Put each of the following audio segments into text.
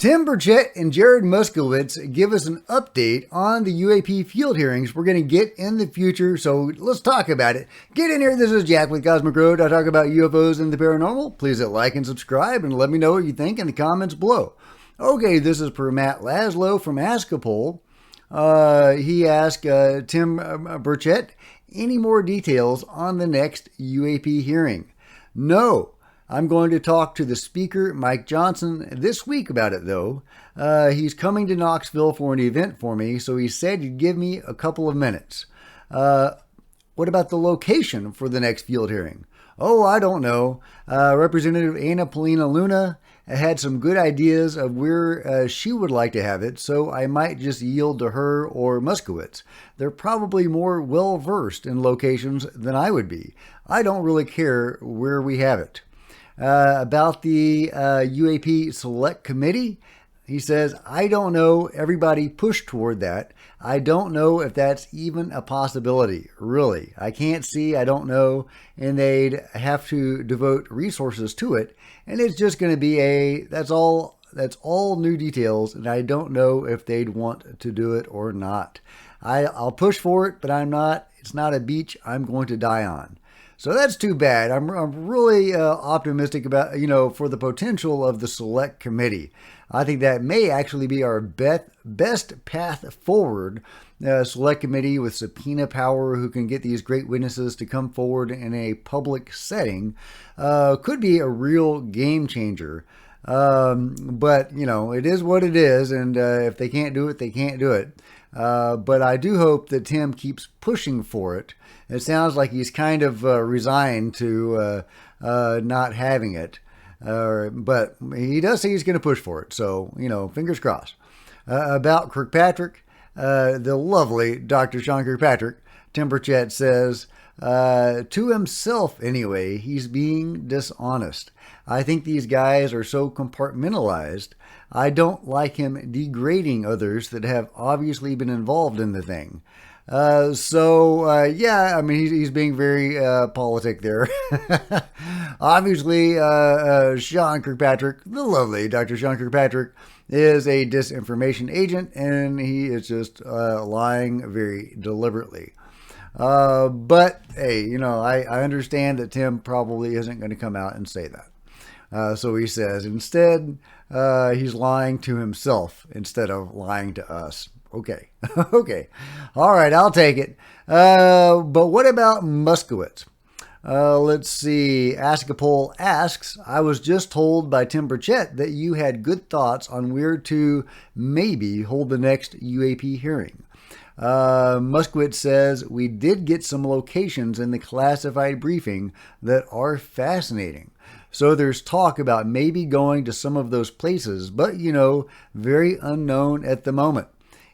Tim Burchett and Jared Muskowitz give us an update on the U.A.P. field hearings we're going to get in the future, so let's talk about it. Get in here, this is Jack with Cosmic Road. I talk about UFOs and the paranormal. Please hit like and subscribe and let me know what you think in the comments below. Okay, this is per Matt Laszlo from Askapole. He asked Tim Burchett any more details on the next UAP hearing. No. I'm going to talk to the speaker, Mike Johnson, this week about it, though. He's coming to Knoxville for an event for me, so he said he'd give me a couple of minutes. What about the location for the next field hearing? Oh, I don't know. Representative Anna Polina Luna had some good ideas of where she would like to have it, so I might just yield to her or Muskowitz. They're probably more well-versed in locations than I would be. I don't really care where we have it. About the UAP Select Committee, he says, I don't know. Everybody pushed toward that. I don't know if that's even a possibility, really. I can't see, I don't know, and they'd have to devote resources to it, and it's just going to be that's all new details, and I don't know if they'd want to do it or not. I'll push for it, but it's not a beach I'm going to die on. So that's too bad. I'm really optimistic about, for the potential of the Select Committee. I think that may actually be our best path forward. Select Committee with subpoena power who can get these great witnesses to come forward in a public setting could be a real game changer. But, it is what it is. And if they can't do it, they can't do it. But I do hope that Tim keeps pushing for it. It sounds like he's kind of resigned to not having it. But he does say he's going to push for it. So, fingers crossed. About Kirkpatrick, the lovely Dr. Sean Kirkpatrick, Tim Burchett says, to himself anyway, he's being dishonest. I think these guys are so compartmentalized. I don't like him degrading others that have obviously been involved in the thing. He's being very politic there. Obviously, Sean Kirkpatrick, the lovely Dr. Sean Kirkpatrick, is a disinformation agent, and he is just lying very deliberately. But, hey, I understand that Tim probably isn't going to come out and say that. So he says, instead, he's lying to himself instead of lying to us. Okay. Okay. All right. I'll take it. But what about Muskowitz? Let's see. Askapole asks, I was just told by Tim Burchett that you had good thoughts on where to maybe hold the next UAP hearing. Muskowitz says, we did get some locations in the classified briefing that are fascinating. So there's talk about maybe going to some of those places, but, very unknown at the moment.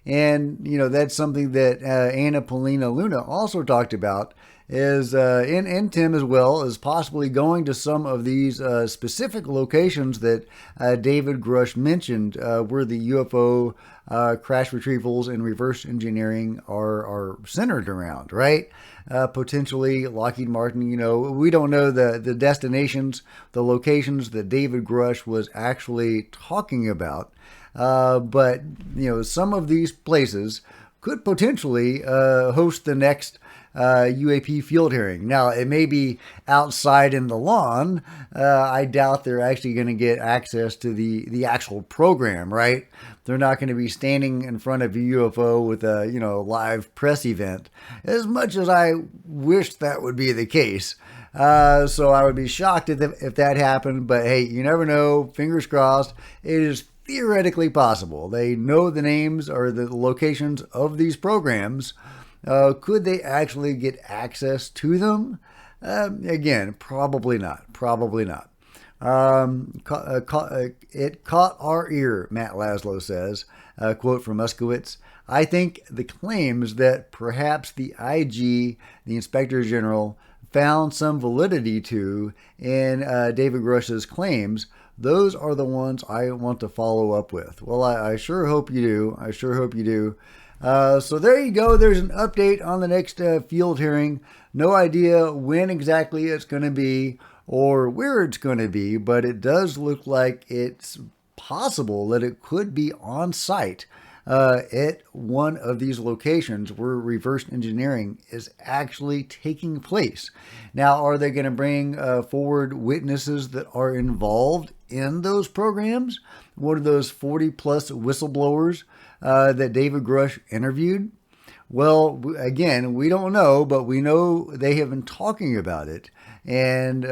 And, that's something that Anna Polina Luna also talked about is, and Tim as well, is possibly going to some of these specific locations that David Grush mentioned where the UFO crash retrievals and reverse engineering are centered around, right? Potentially Lockheed Martin, we don't know the destinations, the locations that David Grush was actually talking about. But, some of these places could potentially host the next UAP field hearing. Now, it may be outside in the lawn. I doubt they're actually going to get access to the actual program, right? They're not going to be standing in front of a UFO with a, live press event. As much as I wish that would be the case. So I would be shocked if that happened. But hey, you never know. Fingers crossed. It is theoretically possible. They know the names or the locations of these programs. Could they actually get access to them? Again, probably not. Probably not. It caught our ear, Matt Laszlo says. Quote from Muskowitz. I think the claims that perhaps the IG, the Inspector General, found some validity to in David Grush's claims, those are the ones I want to follow up with. Well, I sure hope you do. I sure hope you do. So there you go. There's an update on the next field hearing. No idea when exactly it's going to be or where it's going to be, but it does look like it's possible that it could be on site at one of these locations where reverse engineering is actually taking place. Now, are they going to bring forward witnesses that are involved in those programs? One of those 40 plus whistleblowers that David Grush interviewed? Well, again, we don't know, but we know they have been talking about it. And,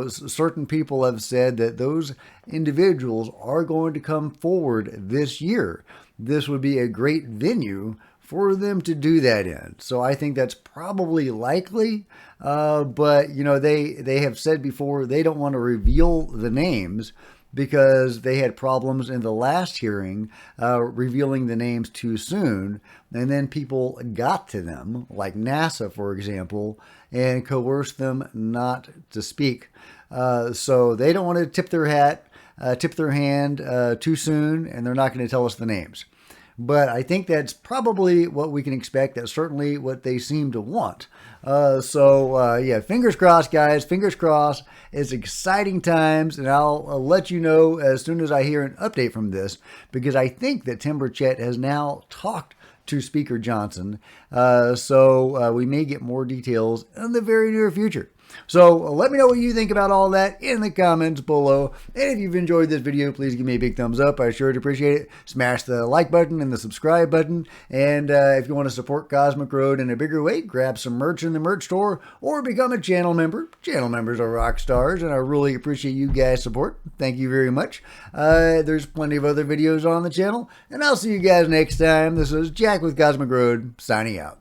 certain people have said that those individuals are going to come forward this year. This would be a great venue for them to do that in. So I think that's probably likely. But, they have said before they don't want to reveal the names because they had problems in the last hearing revealing the names too soon. And then people got to them, like NASA, for example, and coerced them not to speak. So they don't want to tip their hand too soon, and they're not going to tell us the names. But I think that's probably what we can expect. That's certainly what they seem to want. Fingers crossed, guys. Fingers crossed. It's exciting times, and I'll let you know as soon as I hear an update from this, because I think that Tim Burchett has now talked to Speaker Johnson. We may get more details in the very near future. So let me know what you think about all that in the comments below. And if you've enjoyed this video, please give me a big thumbs up. I sure would appreciate it. Smash the like button and the subscribe button. And if you want to support Cosmic Road in a bigger way, grab some merch in the merch store or become a channel member. Channel members are rock stars, and I really appreciate you guys' support. Thank you very much. There's plenty of other videos on the channel, and I'll see you guys next time. This is Jack with Cosmic Road, signing out.